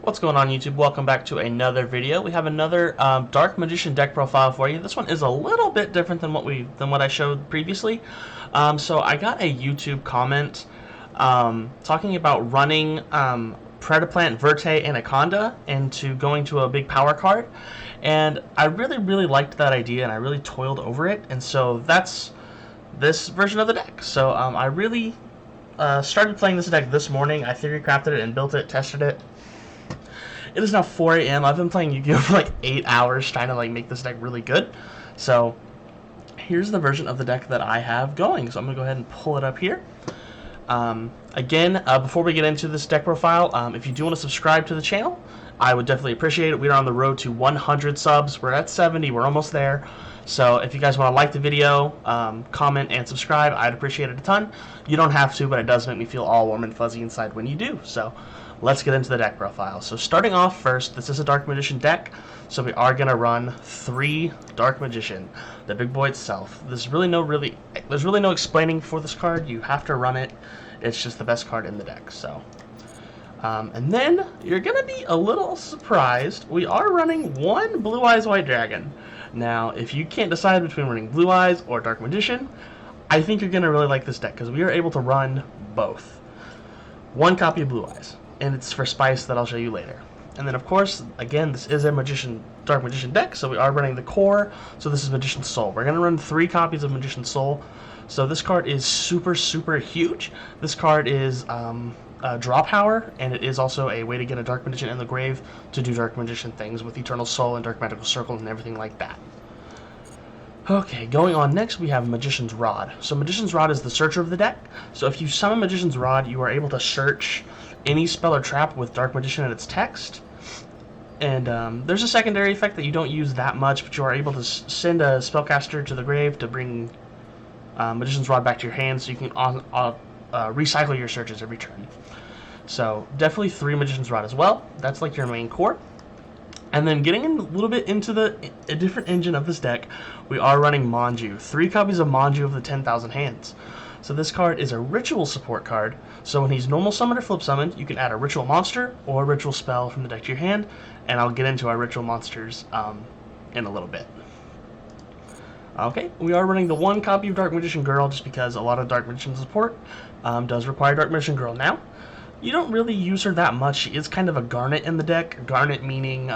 What's going on, YouTube? Welcome back to another video. We have another Dark Magician deck profile for you. This one is a little bit different than what I showed previously. So I got a YouTube comment talking about running Predaplant, Verte, Anaconda into going to a big power card, and I really liked that idea, and I really toiled over it, and so that's this version of the deck. So I really started playing this deck this morning. I theory crafted it and built it, tested it. It is now 4 a.m. I've been playing Yu-Gi-Oh! For like 8 hours trying to make this deck really good. So here's the version of the deck that I have going. So I'm going to go ahead and pull it up here. Again, before we get into this deck profile, if you do want to subscribe to the channel, I would definitely appreciate it. We are on the road to 100 subs. We're at 70. We're almost there. So if you guys want to like the video, comment, and subscribe, I'd appreciate it a ton. You don't have to, but it does make me feel all warm and fuzzy inside when you do. So let's get into the deck profile. So starting off first, this is a Dark Magician deck, so we are going to run 3 Dark Magician, the big boy itself. There's really no explaining for this card. You have to run it. It's just the best card in the deck. So, and then you're going to be a little surprised. We are running 1 Blue Eyes White Dragon. Now, if you can't decide between running Blue Eyes or Dark Magician, I think you're going to really like this deck because we are able to run both. 1 copy of Blue Eyes, and it's for Spice that I'll show you later. And then, of course, again, this is a Dark Magician deck, so we are running the core. So this is Magician's Soul. We're going to run 3 copies of Magician's Soul. So this card is super huge. This card is draw power, and it is also a way to get a Dark Magician in the grave to do Dark Magician things with Eternal Soul and Dark Magical Circle and everything like that. Okay, going on next, we have Magician's Rod. So Magician's Rod is the searcher of the deck. So if you summon Magician's Rod, you are able to search any spell or trap with Dark Magician in its text. And there's a secondary effect that you don't use that much, but you are able to send a spellcaster to the grave to bring Magician's Rod back to your hand, so you can recycle your searches every turn. So definitely 3 Magician's Rod as well. That's like your main core. And then getting in a little bit into a different engine of this deck, we are running Manju. 3 copies of Manju of the 10,000 Hands. So this card is a ritual support card. So when he's normal summoned or flip summoned, you can add a ritual monster or a ritual spell from the deck to your hand. And I'll get into our ritual monsters in a little bit. Okay, we are running the 1 copy of Dark Magician Girl just because a lot of Dark Magician support does require Dark Magician Girl now. You don't really use her that much. She is kind of a Garnet in the deck. Garnet meaning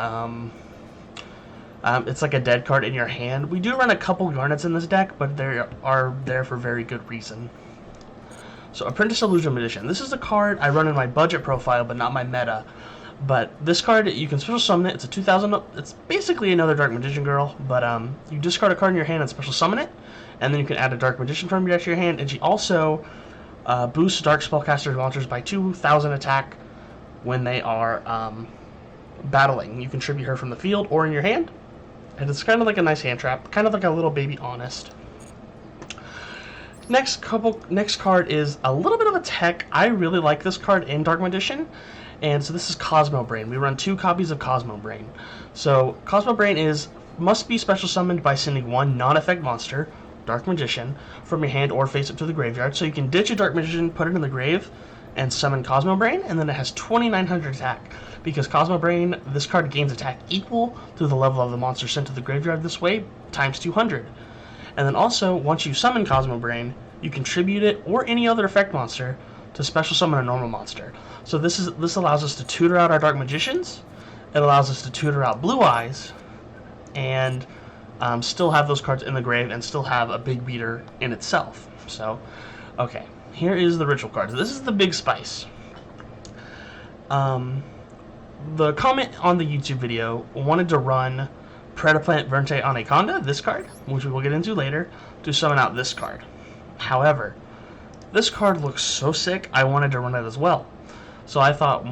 it's like a dead card in your hand. We do run a couple Garnets in this deck, but they are there for very good reason. So Apprentice Illusion Magician. This is a card I run in my budget profile, but not my meta. But this card, you can special summon it. It's a 2,000. It's basically another Dark Magician Girl, but you discard a card in your hand and special summon it, and then you can add a Dark Magician from your deck to your hand. And she also boosts Dark Spellcaster monsters by 2,000 attack when they are battling. You can tribute her from the field or in your hand, and it's kind of like a nice hand trap, kind of like a little baby Honest. Next card is a little bit of a tech. I really like this card in Dark Magician, and so this is Cosmo Brain. We run 2 copies of Cosmo Brain. So Cosmo Brain must be special summoned by sending 1 non-effect monster, Dark Magician, from your hand or face it to the graveyard. So you can ditch a Dark Magician, put it in the grave, and summon Cosmo Brain, and then it has 2,900 attack. Because Cosmo Brain, this card gains attack equal to the level of the monster sent to the graveyard this way, times 200. And then also, once you summon Cosmo Brain, you contribute it or any other effect monster to special summon a normal monster. So this allows us to tutor out our Dark Magicians. It allows us to tutor out Blue Eyes, and still have those cards in the grave and still have a big beater in itself. So, okay, here is the ritual cards. This is the big spice. The comment on the YouTube video wanted to run Predaplant, Verte, Anaconda, this card, which we will get into later, to summon out this card. However, this card looks so sick, I wanted to run it as well. So I thought,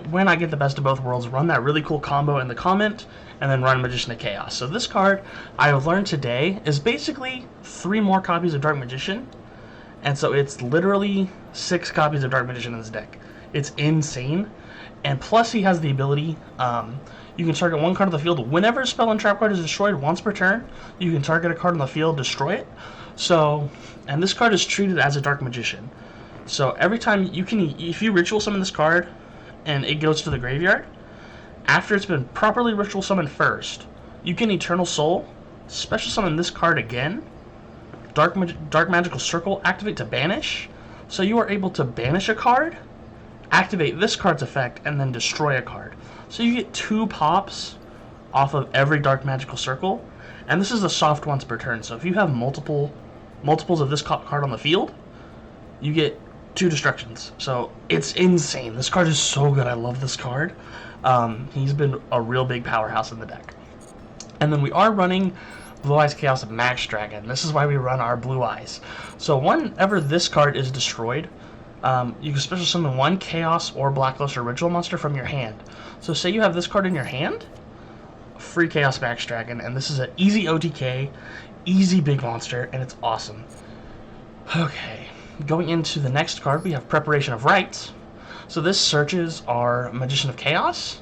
when I get the best of both worlds, run that really cool combo in the comment, and then run Magician of Chaos. So this card, I learned today, is basically 3 more copies of Dark Magician, and so it's literally 6 copies of Dark Magician in this deck. It's insane, and plus he has the ability, you can target 1 card on the field. Whenever a spell and trap card is destroyed once per turn, you can target a card on the field, destroy it. So, and this card is treated as a Dark Magician. So every time if you ritual summon this card and it goes to the graveyard, After it's been properly ritual summoned first, you can Eternal Soul, special summon this card again, Dark Magical Circle, activate to banish, so you are able to banish a card, activate this card's effect, and then destroy a card. So you get 2 pops off of every Dark Magical Circle, and this is a soft once per turn, so if you have multiples of this card on the field, you get 2 destructions. So it's insane. This card is so good. I love this card. He's been a real big powerhouse in the deck. And then we are running Blue Eyes Chaos Max Dragon. This is why we run our Blue Eyes. So whenever this card is destroyed, you can special summon 1 Chaos or Blacklist or Ritual monster from your hand. So say you have this card in your hand, free Chaos Max Dragon, and this is an easy OTK, easy big monster, and it's awesome. Okay, going into the next card, we have Preparation of Rites. So this searches our Magician of Chaos,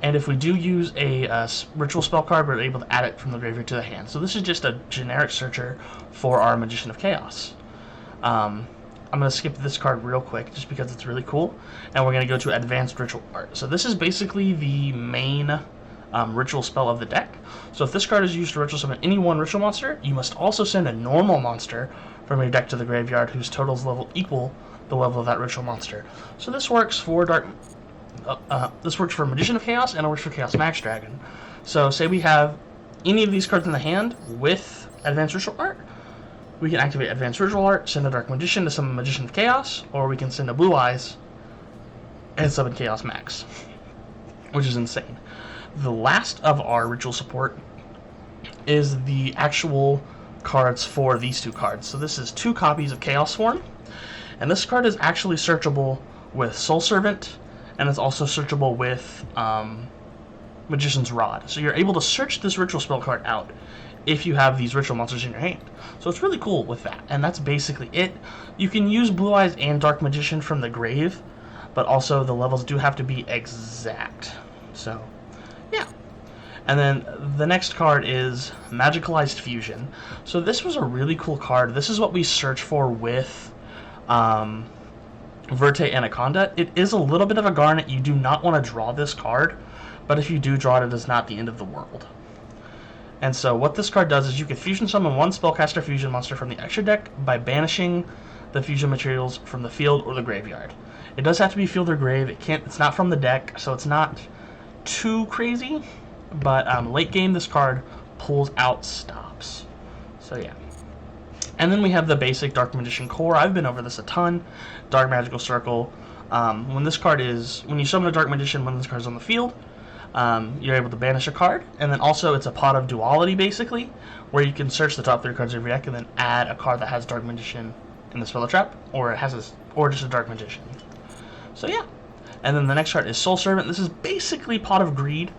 and if we do use a ritual spell card, we're able to add it from the graveyard to the hand. So this is just a generic searcher for our Magician of Chaos. I'm going to skip this card real quick just because it's really cool, and we're going to go to Advanced Ritual Art. So this is basically the main ritual spell of the deck. So if this card is used to ritual summon any one ritual monster, you must also send a normal monster from your deck to the graveyard whose totals level equal the level of that ritual monster. So this works for Magician of Chaos, and it works for Chaos Max Dragon. So say we have any of these cards in the hand with Advanced Ritual Art, we can activate Advanced Ritual Art, send a Dark Magician to summon Magician of Chaos, or we can send a Blue Eyes and summon Chaos Max, which is insane. The last of our ritual support is the actual cards for these 2 cards. So this is 2 copies of Chaos Form, and this card is actually searchable with Soul Servant, and it's also searchable with Magician's Rod. So you're able to search this ritual spell card out if you have these ritual monsters in your hand. So it's really cool with that, and that's basically it. You can use Blue Eyes and Dark Magician from the grave, but also the levels do have to be exact. So yeah. And then the next card is Magicalized Fusion. So this was a really cool card. This is what we search for with Verte Anaconda. It is a little bit of a garnet. You do not want to draw this card, but if you do draw it, it is not the end of the world. And so what this card does is you can fusion summon 1 spellcaster fusion monster from the extra deck by banishing the fusion materials from the field or the graveyard. It does have to be field or grave. It's not from the deck, so it's not too crazy, but late game this card pulls out stops. So yeah. And then we have the basic Dark Magician core. I've been over this a ton. Dark Magical Circle. When you summon a Dark Magician, when this card is on the field, you're able to banish a card, and then also it's a pot of duality basically, where you can search the top 3 cards of your deck and then add a card that has Dark Magician in the spell trap, or just a Dark Magician. So yeah. And then the next card is Soul Servant. This is basically Pot of Greed.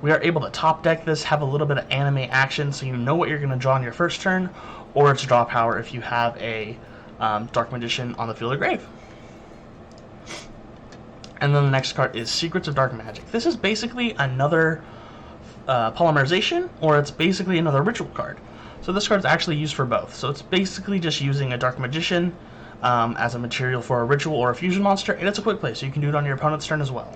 We are able to top deck this, have a little bit of anime action, so you know what you're going to draw on your first turn, or it's draw power if you have a Dark Magician on the field or grave. And then the next card is Secrets of Dark Magic. This is basically another polymerization, or it's basically another ritual card. So this card is actually used for both. So it's basically just using a Dark Magician as a material for a ritual or a fusion monster, and it's a quick play, so you can do it on your opponent's turn as well.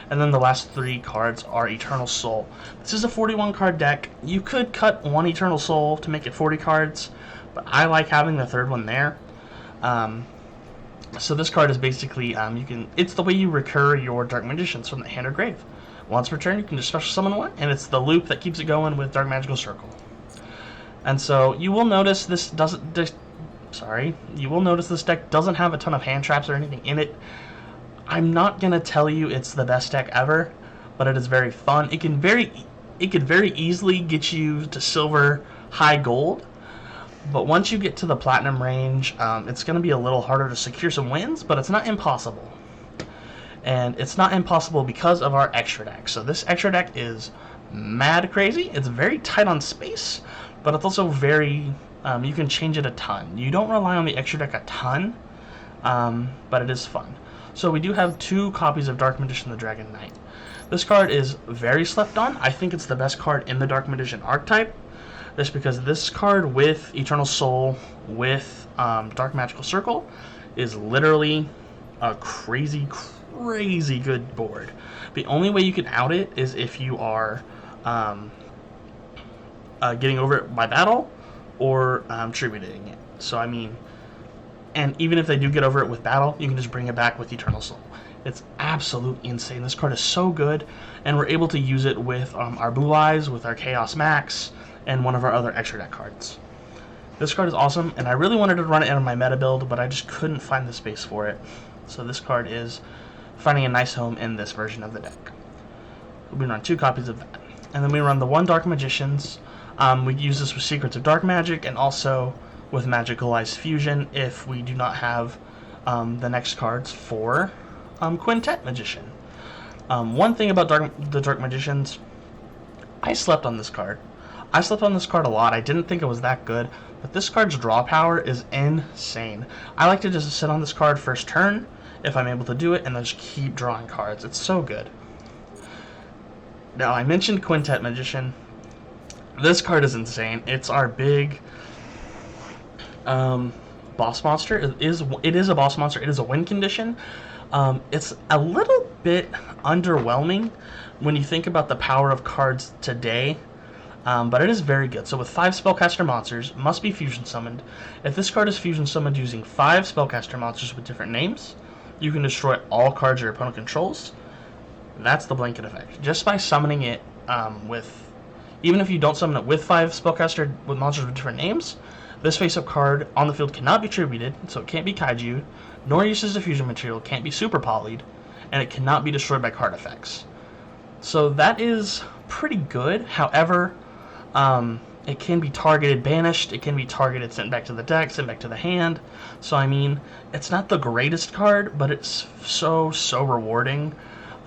And then the last 3 cards are Eternal Soul. This is a 41 card deck. You could cut 1 Eternal Soul to make it 40 cards, but I like having the 3rd one there. So this card is basically, it's the way you recur your Dark Magicians from the hand or grave. Once per turn, you can just special summon 1, and it's the loop that keeps it going with Dark Magical Circle. And so you will notice this deck doesn't have a ton of hand traps or anything in it. I'm not gonna tell you it's the best deck ever, but it is very fun. It could very easily get you to silver, high gold, but once you get to the platinum range, it's gonna be a little harder to secure some wins, but it's not impossible. And it's not impossible because of our extra deck. So this extra deck is mad crazy. It's very tight on space, but it's also very you can change it a ton. You don't rely on the extra deck a ton, but it is fun. So we do have 2 copies of Dark Magician the Dragon Knight. This card is very slept on. I think it's the best card in the Dark Magician archetype. Just because this card with Eternal Soul, with Dark Magical Circle, is literally a crazy crazy good board. The only way you can out it is if you are getting over it by battle or tributing it. So I mean, and even if they do get over it with battle, you can just bring it back with Eternal Soul. It's absolutely insane. This card is so good, and we're able to use it with our Blue Eyes, with our Chaos Max, and one of our other extra deck cards. This card is awesome, and I really wanted to run it in my meta build, but I just couldn't find the space for it. So this card is finding a nice home in this version of the deck. We run 2 copies of that. And then we run the 1 Dark Magicians. We use this with Secrets of Dark Magic, and also with Magicalized Fusion if we do not have the next cards for Quintet Magician. One thing about the Dark Magicians, I slept on this card. I slept on this card a lot. I didn't think it was that good, but this card's draw power is insane. I like to just sit on this card first turn, if I'm able to do it, and then just keep drawing cards. It's so good. Now, I mentioned Quintet Magician. This card is insane. It's our big boss monster. It is a boss monster. It is a win condition. It's a little bit underwhelming when you think about the power of cards today. But it is very good. So with 5 Spellcaster monsters, must be fusion summoned. If this card is fusion summoned using 5 Spellcaster monsters with different names, you can destroy all cards your opponent controls. That's the blanket effect. Just by summoning it even if you don't summon it with 5 Spellcaster with monsters with different names, this face-up card on the field cannot be tributed, so it can't be Kaiju, nor used as a fusion material, can't be super polyed, and it cannot be destroyed by card effects. So that is pretty good. However, it can be targeted, banished, it can be targeted, sent back to the deck, sent back to the hand. So I mean, it's not the greatest card, but it's so rewarding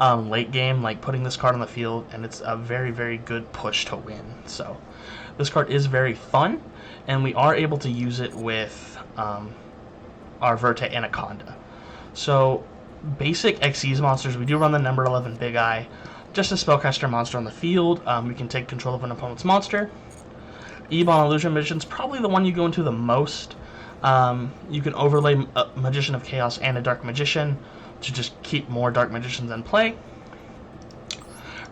late game, like putting this card on the field, and it's a very good push to win. So this card is very fun, and we are able to use it with our Verte Anaconda. So basic Xyz monsters, we do run the number 11 Big Eye. Just a Spellcaster monster on the field. We can take control of an opponent's monster. Ebon Illusion Magician's probably the one you go into the most. You can overlay a Magician of Chaos and a Dark Magician to just keep more Dark Magicians in play.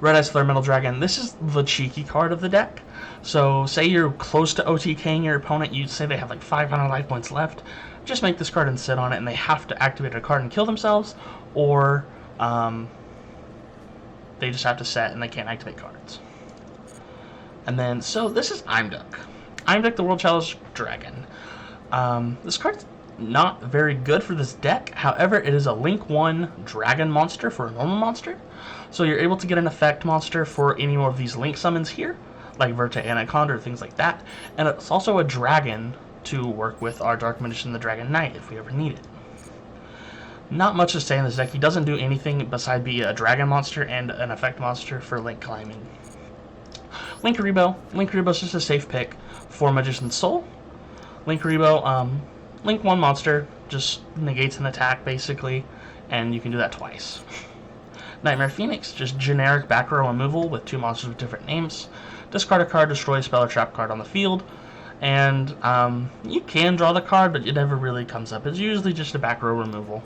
Red Eyes Flare Metal Dragon. This is the cheeky card of the deck. So say you're close to OTKing your opponent, you say they have like 500 life points left, just make this card and sit on it, and they have to activate a card and kill themselves, or they just have to set and they can't activate cards. And then, so this is Imduk. Imduk, the World Challenge Dragon. This card's not very good for this deck. However, it is a Link 1 Dragon monster for a normal monster. So you're able to get an effect monster for any more of these Link summons here, like Verte Anaconda or things like that. And it's also a dragon to work with our Dark Magician, the Dragon Knight, if we ever need it. Not much to say in this deck. He doesn't do anything besides be a dragon monster and an effect monster for Link climbing. Linkuriboh. Linkuriboh's just a safe pick for Magician's Soul. Linkuriboh, Link 1 monster, just negates an attack basically, and you can do that twice. Nightmare Phoenix, just generic back row removal with 2 monsters with different names. Discard a card, destroy a spell or trap card on the field, and you can draw the card, but it never really comes up. It's usually just a back row removal.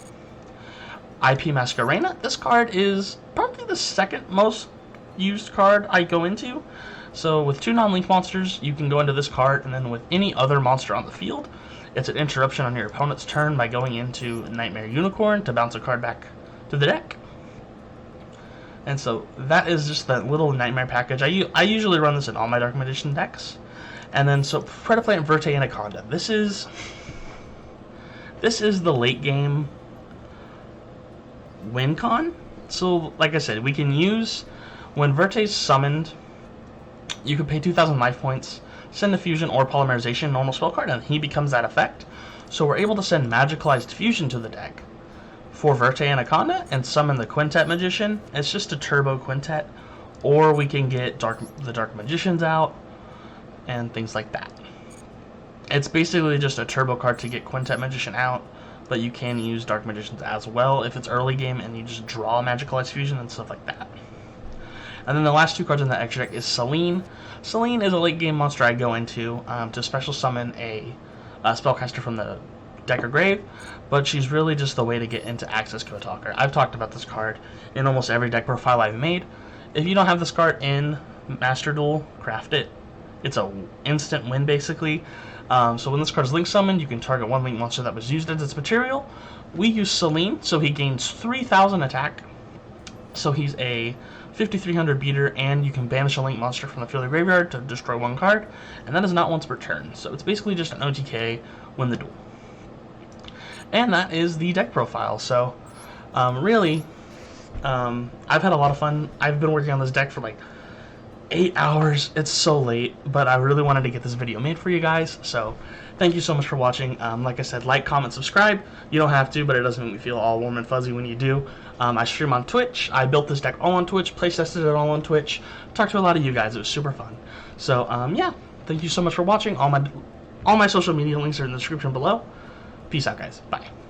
IP Masquerena. This card is probably the second most used card I go into. So with 2 non-link monsters, you can go into this card, and then with any other monster on the field, it's an interruption on your opponent's turn by going into Nightmare Unicorn to bounce a card back to the deck. And so that is just that little Nightmare package. I usually run this in all my Dark Magician decks. And then so Predaplant Verte Anaconda. This is the late game win con. So like I said, we can use when Verte's summoned, you can pay 2,000 life points, send a fusion or polymerization normal spell card, and he becomes that effect. So we're able to send Magicalized Fusion to the deck for Verte Anaconda and summon the Quintet Magician. It's just a turbo Quintet, or we can get the Dark Magicians out and things like that. It's basically just a turbo card to get Quintet Magician out, but you can use Dark Magicians as well if it's early game and you just draw Magicalized Fusion and stuff like that. And then the last 2 cards in the extra deck is Selene. Selene is a late game monster I go into to special summon a spellcaster from the deck or grave, but she's really just the way to get into Access Code Talker. I've talked about this card in almost every deck profile I've made. If you don't have this card in Master Duel, craft it. It's a instant win, basically. So when this card is link summoned, you can target one link monster that was used as its material. We use Celine, so he gains 3,000 attack. So he's a 5,300 beater, and you can banish a link monster from the field or graveyard to destroy one card, and that is not once per turn. So it's basically just an OTK, win the duel. And that is the deck profile. So really, I've had a lot of fun. I've been working on this deck for like 8 hours. It's so late, but I really wanted to get this video made for you guys, so thank you so much for watching. Like I said, like, comment, subscribe. You don't have to, but it doesn't make me feel all warm and fuzzy when you do. I stream on Twitch. I built this deck all on Twitch, play tested it all on Twitch, talked to a lot of you guys. It was super fun. So yeah, thank you so much for watching. All my social media links are in the description below. Peace out, guys. Bye.